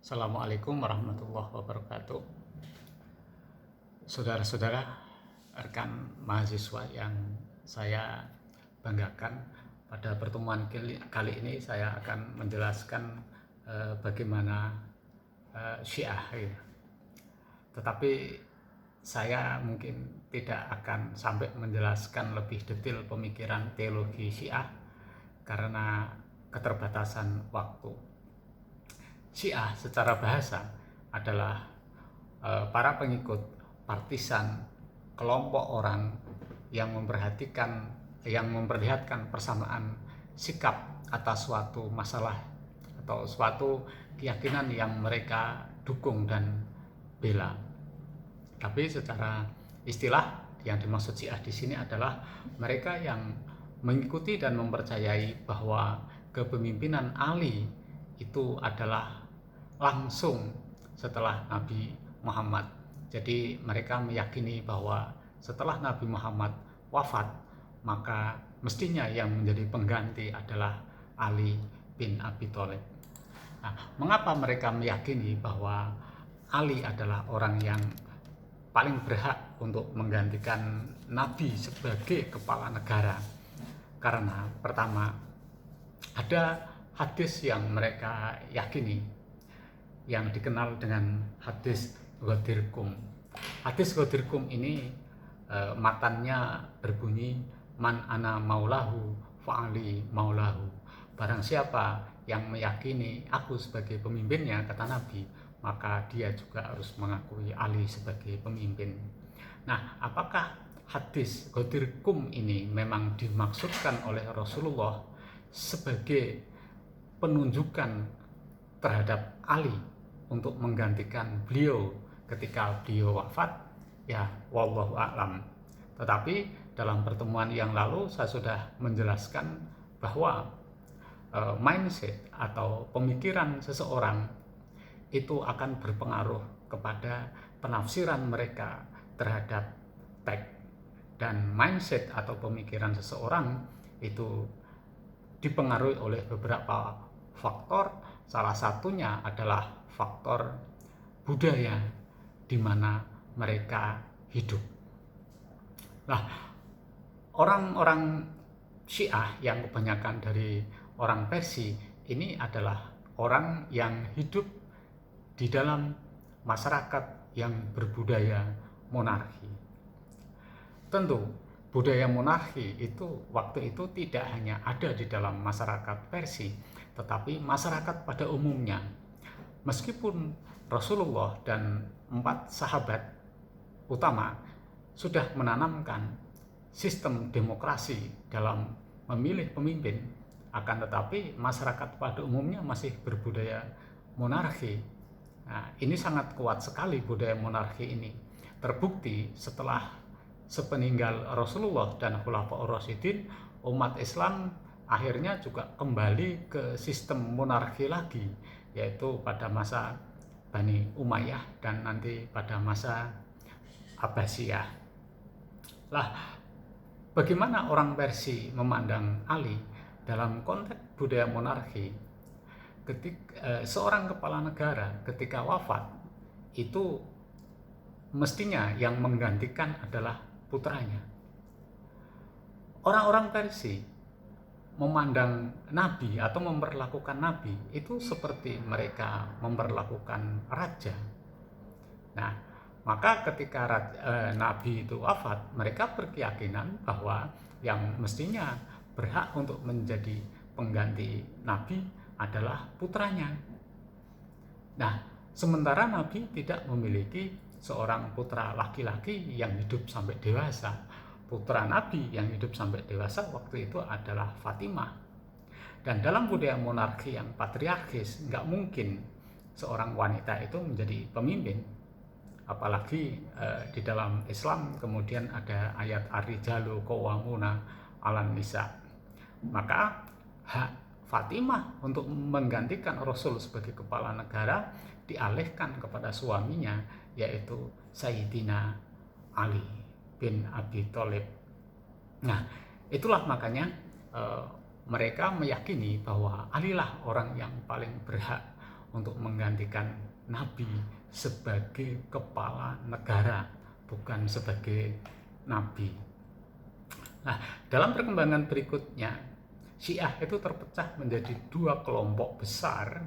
Assalamualaikum warahmatullahi wabarakatuh. Saudara-saudara, rekan mahasiswa yang saya banggakan, pada pertemuan kali ini saya akan menjelaskan bagaimana Syiah. Tetapi saya mungkin tidak akan sampai menjelaskan lebih detail pemikiran teologi Syiah karena keterbatasan waktu. Syiah secara bahasa adalah para pengikut partisan kelompok orang yang memperlihatkan persamaan sikap atas suatu masalah atau suatu keyakinan yang mereka dukung dan bela. Tapi secara istilah yang dimaksud Syiah di sini adalah mereka yang mengikuti dan mempercayai bahwa kepemimpinan Ali itu adalah langsung setelah Nabi Muhammad. Jadi mereka meyakini bahwa setelah Nabi Muhammad wafat, maka mestinya yang menjadi pengganti adalah Ali bin Abi Thalib. Nah, mengapa mereka meyakini bahwa Ali adalah orang yang paling berhak untuk menggantikan Nabi sebagai kepala negara? Karena pertama, ada hadis yang mereka yakini yang dikenal dengan hadis Ghadir Qum. Hadis Ghadir Qum ini matannya berbunyi man ana maulahu fa'ali maulahu. Barang siapa yang meyakini aku sebagai pemimpinnya, kata Nabi, maka dia juga harus mengakui Ali sebagai pemimpin. Nah, apakah hadis Ghadir Qum ini memang dimaksudkan oleh Rasulullah sebagai penunjukan terhadap Ali untuk menggantikan beliau ketika beliau wafat? Ya, wallahu a'lam. Tetapi dalam pertemuan yang lalu saya sudah menjelaskan bahwa mindset atau pemikiran seseorang itu akan berpengaruh kepada penafsiran mereka terhadap teks, dan mindset atau pemikiran seseorang itu dipengaruhi oleh beberapa faktor. Salah satunya adalah faktor budaya di mana mereka hidup. Nah, orang-orang Syiah yang kebanyakan dari orang Persia ini adalah orang yang hidup di dalam masyarakat yang berbudaya monarki. Tentu budaya monarki itu waktu itu tidak hanya ada di dalam masyarakat Persia, tetapi masyarakat pada umumnya. Meskipun Rasulullah dan 4 sahabat utama sudah menanamkan sistem demokrasi dalam memilih pemimpin, akan tetapi masyarakat pada umumnya masih berbudaya monarki. Nah, ini sangat kuat sekali budaya monarki ini. Terbukti setelah sepeninggal Rasulullah dan Khulafaur Rasyidin, umat Islam akhirnya juga kembali ke sistem monarki lagi, yaitu pada masa Bani Umayyah dan nanti pada masa Abbasiyah. Lah, bagaimana orang Persia memandang Ali dalam konteks budaya monarki? Seorang kepala negara ketika wafat itu mestinya yang menggantikan adalah putranya. Orang-orang Persia memandang Nabi atau memperlakukan Nabi itu seperti mereka memperlakukan raja. Nah, maka ketika Nabi itu wafat, mereka berkeyakinan bahwa yang mestinya berhak untuk menjadi pengganti Nabi adalah putranya. Nah, sementara Nabi tidak memiliki seorang putra laki-laki yang hidup sampai dewasa. Putra Nabi yang hidup sampai dewasa waktu itu adalah Fatimah. Dan dalam budaya monarki yang patriarkis, nggak mungkin seorang wanita itu menjadi pemimpin. Apalagi di dalam Islam kemudian ada ayat ar-rijalu qawwamuna 'alan nisa. Maka hak Fatimah untuk menggantikan Rasul sebagai kepala negara dialihkan kepada suaminya, yaitu Sayyidina Ali bin Abi Thalib. Nah, itulah makanya mereka meyakini bahwa Ali lah orang yang paling berhak untuk menggantikan nabi sebagai kepala negara, bukan sebagai nabi. Nah, dalam perkembangan berikutnya, Syiah itu terpecah menjadi dua kelompok besar,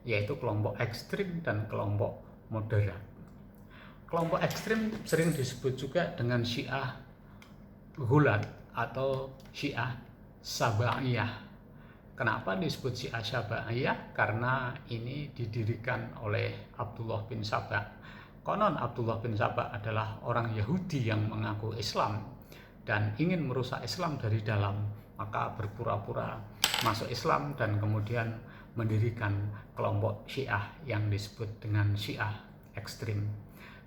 yaitu kelompok ekstrim dan kelompok moderat. Kelompok ekstrim sering disebut juga dengan Syiah Ghulat atau Syiah Sabaiyah. Kenapa disebut Syiah Sabaiyah? Karena ini didirikan oleh Abdullah bin Saba. Konon Abdullah bin Saba adalah orang Yahudi yang mengaku Islam dan ingin merusak Islam dari dalam, maka berpura-pura masuk Islam dan kemudian mendirikan kelompok Syiah yang disebut dengan Syiah ekstrim.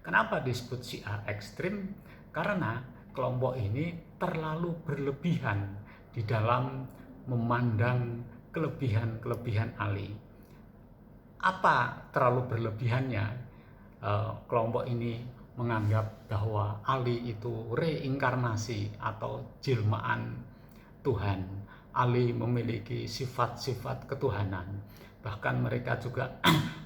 Kenapa disebut Syiah ekstrim? Karena kelompok ini terlalu berlebihan di dalam memandang kelebihan-kelebihan Ali. Apa terlalu berlebihannya? Kelompok ini menganggap bahwa Ali itu reinkarnasi atau jelmaan Tuhan. Ali memiliki sifat-sifat ketuhanan. Bahkan mereka juga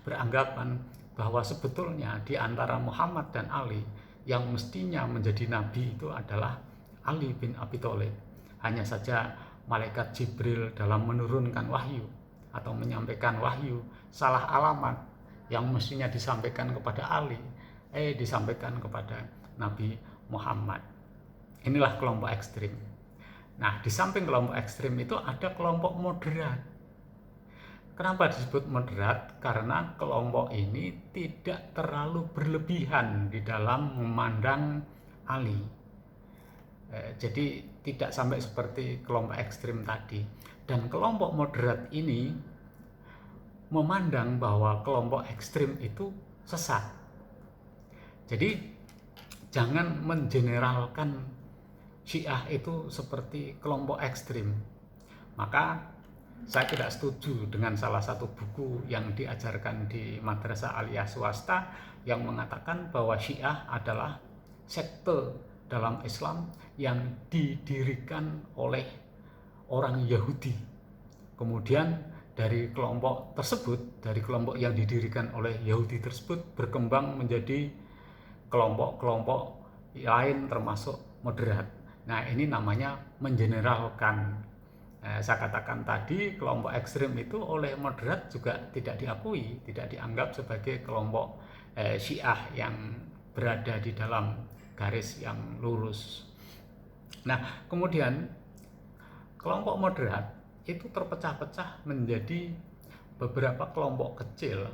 beranggapan bahwa sebetulnya di antara Muhammad dan Ali yang mestinya menjadi nabi itu adalah Ali bin Abi Thalib. Hanya saja malaikat Jibril dalam menurunkan wahyu atau menyampaikan wahyu salah alamat, yang mestinya disampaikan kepada Ali disampaikan kepada Nabi Muhammad. Inilah kelompok ekstrim. Nah, di samping kelompok ekstrim itu ada kelompok moderat. Kenapa disebut moderat? Karena kelompok ini tidak terlalu berlebihan di dalam memandang Ali. Jadi tidak sampai seperti kelompok ekstrim tadi. Dan kelompok moderat ini memandang bahwa kelompok ekstrim itu sesat. Jadi jangan mengeneralkan Syiah itu seperti kelompok ekstrim. Maka saya tidak setuju dengan salah satu buku yang diajarkan di madrasah aliyah swasta yang mengatakan bahwa Syiah adalah sekte dalam Islam yang didirikan oleh orang Yahudi. Kemudian dari kelompok tersebut, dari kelompok yang didirikan oleh Yahudi tersebut berkembang menjadi kelompok-kelompok lain termasuk moderat. Nah, ini namanya mengeneralkan. Saya katakan tadi kelompok ekstrim itu oleh moderat juga tidak diakui, tidak dianggap sebagai kelompok Syiah yang berada di dalam garis yang lurus. Nah, kemudian kelompok moderat itu terpecah-pecah menjadi beberapa kelompok kecil,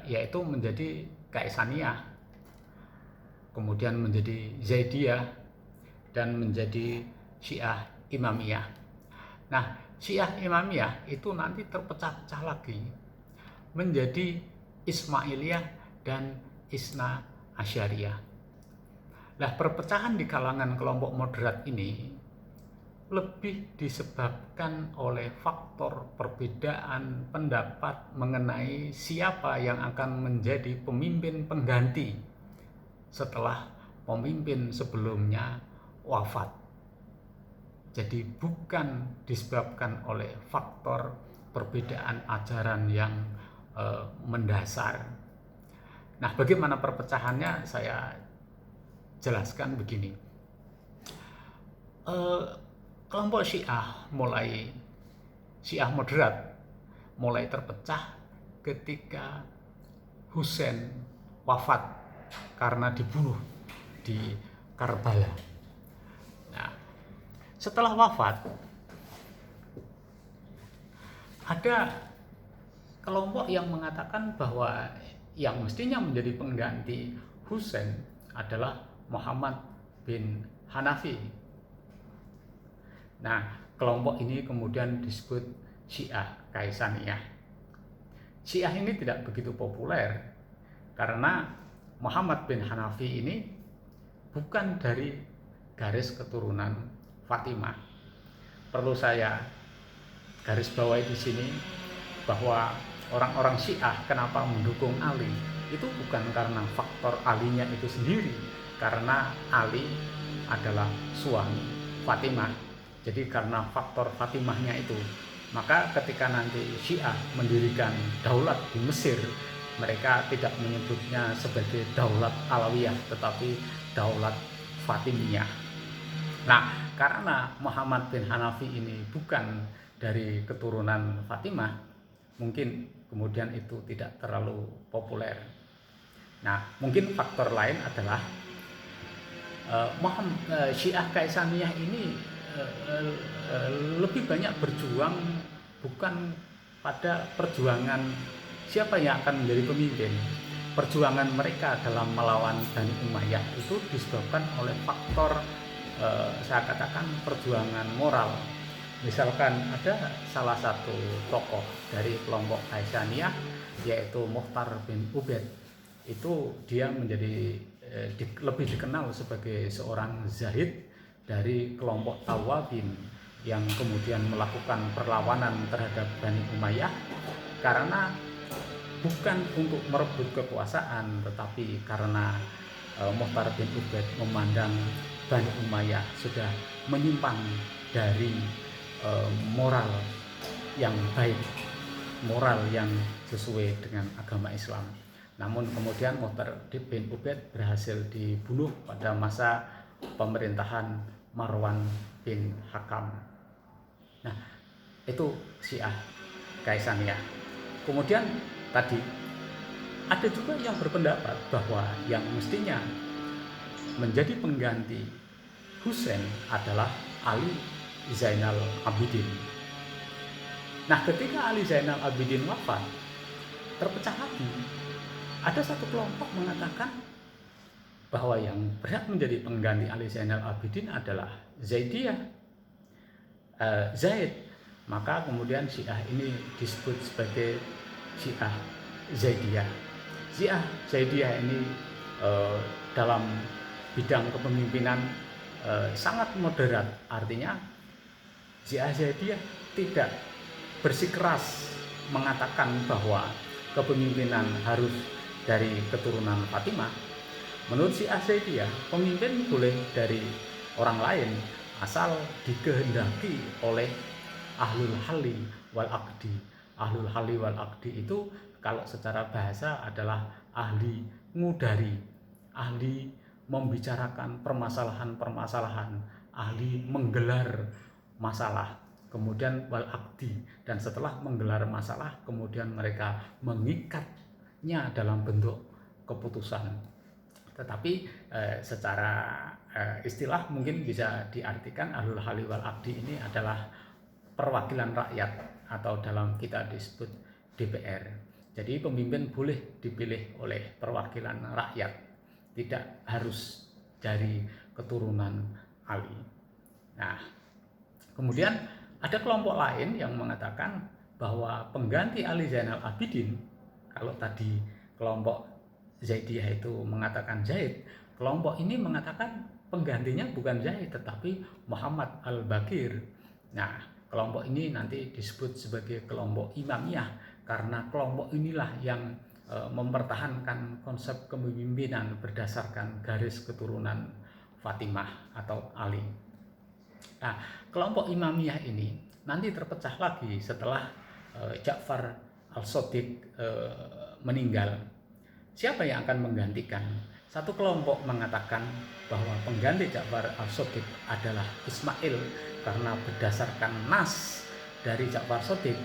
yaitu menjadi Kaisaniyah, kemudian menjadi Zaidiyah, dan menjadi Syiah Imamiyah. Nah, Syiah Imamiyah itu nanti terpecah-pecah lagi menjadi Ismailiyah dan Isna Asyariyah. Nah, perpecahan di kalangan kelompok moderat ini lebih disebabkan oleh faktor perbedaan pendapat mengenai siapa yang akan menjadi pemimpin pengganti setelah pemimpin sebelumnya wafat. Jadi bukan disebabkan oleh faktor perbedaan ajaran yang mendasar. Nah, bagaimana perpecahannya saya jelaskan begini. Kelompok Syiah moderat mulai terpecah ketika Husain wafat karena dibunuh di Karbala. Nah, setelah wafat ada kelompok yang mengatakan bahwa yang mestinya menjadi pengganti Husain adalah Muhammad bin Hanafi. Nah, kelompok ini kemudian disebut Syiah Kaisaniyah. Syiah ini tidak begitu populer karena Muhammad bin Hanafi ini bukan dari garis keturunan Fatimah. Perlu saya garis bawahi di sini bahwa orang-orang Syiah kenapa mendukung Ali itu bukan karena faktor Alinya itu sendiri, karena Ali adalah suami Fatimah. Jadi karena faktor Fatimahnya itu Maka ketika nanti Syiah mendirikan daulat di Mesir, mereka tidak menyebutnya sebagai daulat Alawiyah tetapi daulat Fatimiyah. Nah, karena Muhammad bin Hanafi ini bukan dari keturunan Fatimah, mungkin kemudian itu tidak terlalu populer. Nah, mungkin faktor lain adalah Syiah Kaisaniyah ini lebih banyak berjuang bukan pada perjuangan siapa yang akan menjadi pemimpin. Perjuangan mereka dalam melawan Bani Umayyah itu disebabkan oleh faktor saya katakan perjuangan moral. Misalkan ada salah satu tokoh dari kelompok Kaisaniyah yaitu Mukhtar bin Ubaid, itu dia menjadi lebih dikenal sebagai seorang zahid dari kelompok Tawabin yang kemudian melakukan perlawanan terhadap Bani Umayyah karena bukan untuk merebut kekuasaan, tetapi karena Mukhtar bin Ubaid memandang Bani Umayyah sudah menyimpang dari moral yang baik, moral yang sesuai dengan agama Islam. Namun kemudian Mukhtar bin Ubaid berhasil dibunuh pada masa pemerintahan Marwan bin Hakam. Nah, itu Syiah Kaisaniyah. Kemudian tadi ada juga yang berpendapat bahwa yang mestinya menjadi pengganti Husain adalah Ali Zainal Abidin. Nah, ketika Ali Zainal Abidin wafat, terpecah lagi. Ada satu kelompok mengatakan bahwa yang berhak menjadi pengganti Ali Zainal Abidin adalah Zaidiyah, Zaid. Maka kemudian Syiah ini disebut sebagai Syiah Zaidiyah. Syiah Zaidiyah ini dalam bidang kepemimpinan sangat moderat. Artinya Syiah Zaidiyah tidak bersikeras mengatakan bahwa kepemimpinan harus dari keturunan Fatimah. Menurut Syiah Zaidiyah, pemimpin boleh dari orang lain asal dikehendaki oleh Ahlul Halli wal Aqdi. Ahlul Halli wal Aqdi itu kalau secara bahasa adalah ahli ngudari, ahli membicarakan permasalahan-permasalahan, ahli menggelar masalah, kemudian wal Aqdi, dan setelah menggelar masalah kemudian mereka mengikatnya dalam bentuk keputusan. Tetapi secara istilah mungkin bisa diartikan Ahlul Halli wal Aqdi ini adalah perwakilan rakyat atau dalam kita disebut DPR. Jadi pemimpin boleh dipilih oleh perwakilan rakyat, tidak harus dari keturunan Ali. Nah, kemudian ada kelompok lain yang mengatakan bahwa pengganti Ali Zainal Abidin, kalau tadi kelompok Zaidiyah itu mengatakan Zaid, kelompok ini mengatakan penggantinya bukan Zaid tetapi Muhammad Al-Baqir. Nah, kelompok ini nanti disebut sebagai kelompok Imamiyah karena kelompok inilah yang mempertahankan konsep kepemimpinan berdasarkan garis keturunan Fatimah atau Ali. Nah, kelompok Imamiyah ini nanti terpecah lagi setelah Ja'far Al-Shadiq meninggal. Siapa yang akan menggantikan? Satu kelompok mengatakan bahwa pengganti Ja'far Al-Shadiq adalah Ismail karena berdasarkan nas dari Ja'far Shadiq,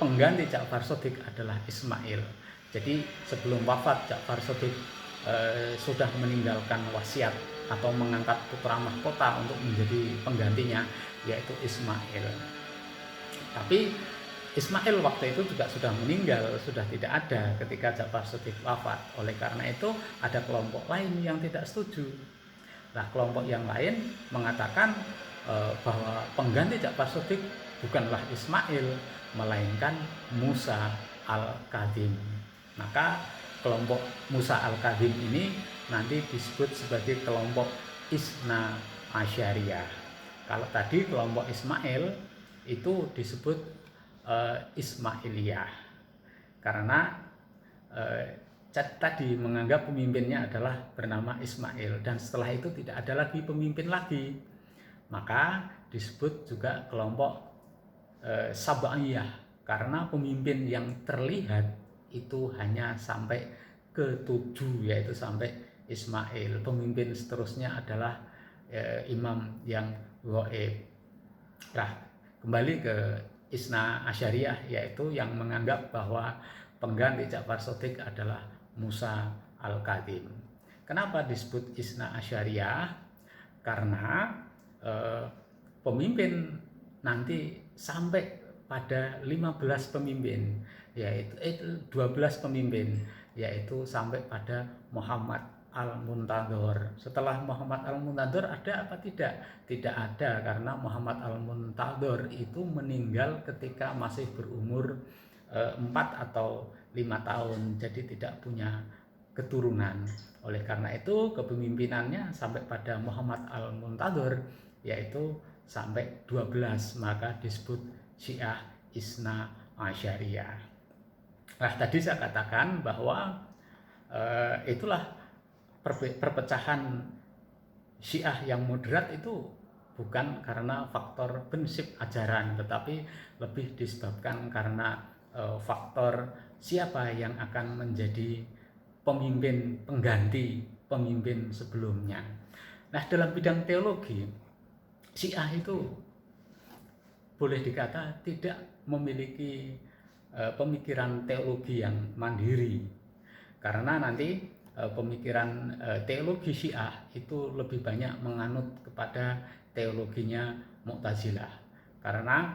pengganti Ja'far Shadiq adalah Ismail. Jadi sebelum wafat Ja'far Shadiq sudah meninggalkan wasiat atau mengangkat putra mahkota untuk menjadi penggantinya, yaitu Ismail. Tapi Ismail waktu itu juga sudah meninggal, sudah tidak ada ketika Ja'far Shadiq wafat. Oleh karena itu ada kelompok lain yang tidak setuju. Nah, kelompok yang lain mengatakan bahwa pengganti Ja'far Shadiq bukanlah Ismail, melainkan Musa Al-Kadhim. Maka kelompok Musa Al-Kadhim ini nanti disebut sebagai kelompok Isna Asyariyah. Kalau tadi kelompok Ismail itu disebut Ismailiyah karena tadi menganggap pemimpinnya adalah bernama Ismail dan setelah itu tidak ada lagi pemimpin lagi. Maka disebut juga kelompok Sabaiyah, karena pemimpin yang terlihat itu hanya sampai ke-7, yaitu sampai Ismail. Pemimpin seterusnya adalah imam yang ghaib. Nah, kembali ke Isna Asyariyah, yaitu yang menganggap bahwa pengganti Ja'far Shadiq adalah Musa Al-Kadzim. Kenapa disebut Isna Asyariyah? Karena pemimpin nanti sampai pada 15 pemimpin, yaitu 12 pemimpin, yaitu sampai pada Muhammad Al-Muntadhor. Setelah Muhammad Al-Muntadhor ada apa tidak? Tidak ada, karena Muhammad Al-Muntadhor itu meninggal ketika masih berumur 4 atau 5 tahun, jadi tidak punya keturunan. Oleh karena itu kepemimpinannya sampai pada Muhammad Al-Muntadhor, yaitu sampai 12, maka disebut Syiah Isna Asyariyah. Nah, tadi saya katakan bahwa itulah perpecahan Syiah yang moderat itu bukan karena faktor prinsip ajaran, tetapi lebih disebabkan karena faktor siapa yang akan menjadi pemimpin pengganti pemimpin sebelumnya. Nah, dalam bidang teologi, Syiah itu boleh dikata tidak memiliki pemikiran teologi yang mandiri, karena nanti pemikiran teologi Syiah itu lebih banyak menganut kepada teologinya Mu'tazilah, karena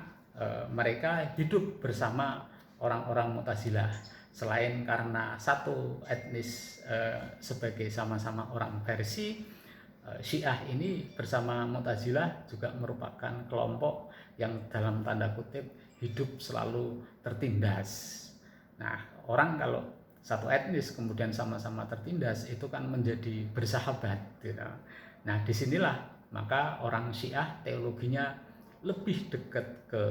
mereka hidup bersama orang-orang Mu'tazilah. Selain karena satu etnis sebagai sama-sama orang Persia, Syiah ini bersama Mu'tazilah juga merupakan kelompok yang dalam tanda kutip hidup selalu tertindas. Nah, orang kalau satu etnis kemudian sama-sama tertindas itu kan menjadi bersahabat, gitu. Nah, disinilah maka orang Syiah teologinya lebih dekat ke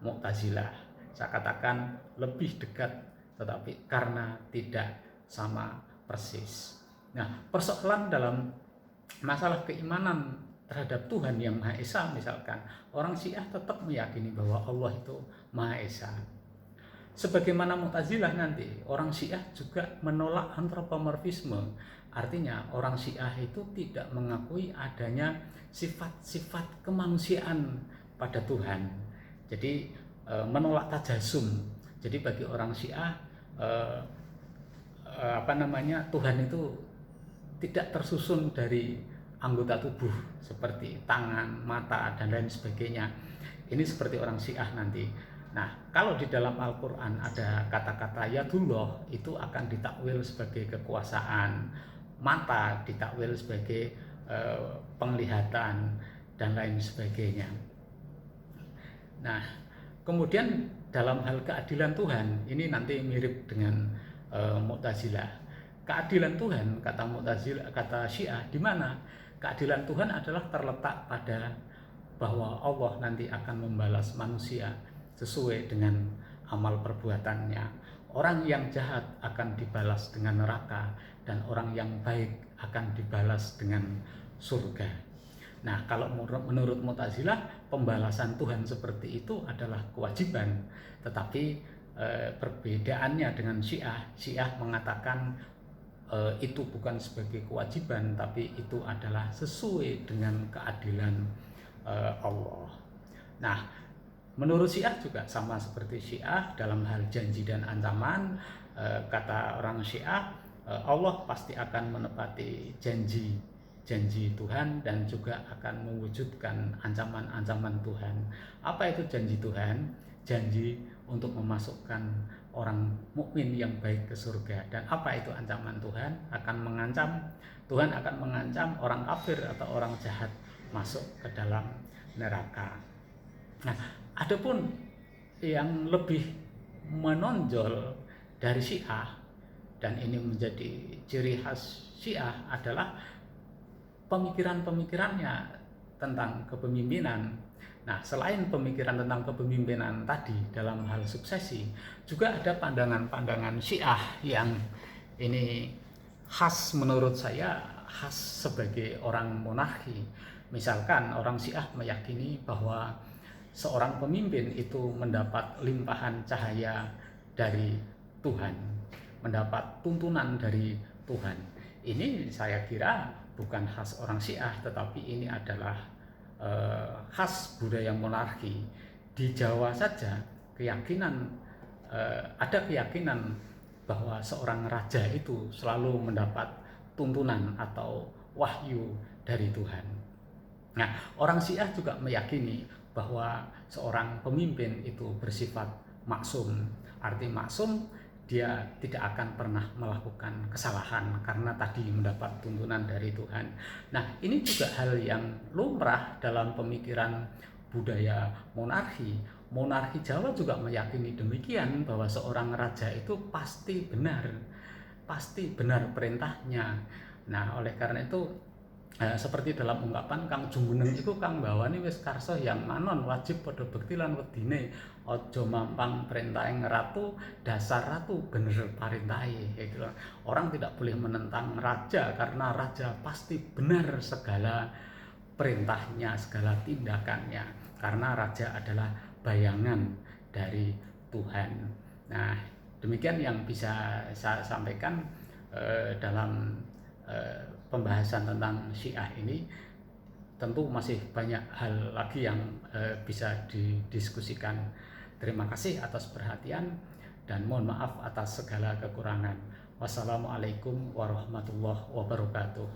Mu'tazilah. Saya katakan lebih dekat, tetapi karena tidak sama persis. Nah, persoalan dalam masalah keimanan terhadap Tuhan yang Maha Esa, misalkan orang Syiah tetap meyakini bahwa Allah itu Maha Esa. Sebagaimana Mu'tazilah nanti, orang Syiah juga menolak antropomorfisme. Artinya orang Syiah itu tidak mengakui adanya sifat-sifat kemanusiaan pada Tuhan. Jadi menolak tajasum. Jadi bagi orang Syiah Tuhan itu tidak tersusun dari anggota tubuh seperti tangan, mata, dan lain sebagainya. Ini seperti orang Syiah nanti. Nah, kalau di dalam Al-Quran ada kata-kata yadullah, itu akan ditakwil sebagai kekuasaan, mata ditakwil sebagai penglihatan, dan lain sebagainya. Nah, kemudian dalam hal keadilan Tuhan, ini nanti mirip dengan Mu'tazilah. Keadilan Tuhan, kata Mu'tazilah, kata Syiah, di mana keadilan Tuhan adalah terletak pada bahwa Allah nanti akan membalas manusia sesuai dengan amal perbuatannya. Orang yang jahat akan dibalas dengan neraka, dan orang yang baik akan dibalas dengan surga. Nah, kalau menurut Mu'tazilah, pembalasan Tuhan seperti itu adalah kewajiban. Tetapi perbedaannya dengan Syiah mengatakan itu bukan sebagai kewajiban, tapi itu adalah sesuai dengan keadilan Allah. Nah, menurut Syiah juga sama seperti Syiah dalam hal janji dan ancaman. Kata orang Syiah, Allah pasti akan menepati janji Tuhan dan juga akan mewujudkan ancaman-ancaman Tuhan. Apa itu janji Tuhan? Janji untuk memasukkan orang mukmin yang baik ke surga. Dan apa itu ancaman Tuhan? Tuhan akan mengancam orang kafir atau orang jahat masuk ke dalam neraka. Nah, adapun yang lebih menonjol dari Syiah, dan ini menjadi ciri khas Syiah, adalah pemikiran-pemikirannya tentang kepemimpinan. Nah, selain pemikiran tentang kepemimpinan tadi dalam hal suksesi, juga ada pandangan-pandangan Syiah yang ini khas menurut saya, khas sebagai orang monarki. Misalkan orang Syiah meyakini bahwa seorang pemimpin itu mendapat limpahan cahaya dari Tuhan, mendapat tuntunan dari Tuhan. Ini saya kira bukan khas orang Syiah, tetapi ini adalah khas budaya monarki. Di Jawa saja ada keyakinan bahwa seorang raja itu selalu mendapat tuntunan atau wahyu dari Tuhan. Nah, orang Syiah juga meyakini bahwa seorang pemimpin itu bersifat maksum. Arti maksum, dia tidak akan pernah melakukan kesalahan karena tadi mendapat tuntunan dari Tuhan. Nah, ini juga hal yang lumrah dalam pemikiran budaya monarki. Monarki Jawa juga meyakini demikian, bahwa seorang raja itu pasti benar perintahnya. Nah, oleh karena itu seperti dalam ungkapan Kang Jumeneng itu Kang bawani wis karso yang manon wajib padha bekti lan wedine aja mampang perintahe ratu, dasar ratu bener perintahe gitu. Orang tidak boleh menentang raja karena raja pasti benar segala perintahnya, segala tindakannya, karena raja adalah bayangan dari Tuhan. Nah, demikian yang bisa saya sampaikan dalam pembahasan tentang Syiah ini. Tentu masih banyak hal lagi yang bisa didiskusikan. Terima kasih atas perhatian dan mohon maaf atas segala kekurangan. Wassalamualaikum warahmatullahi wabarakatuh.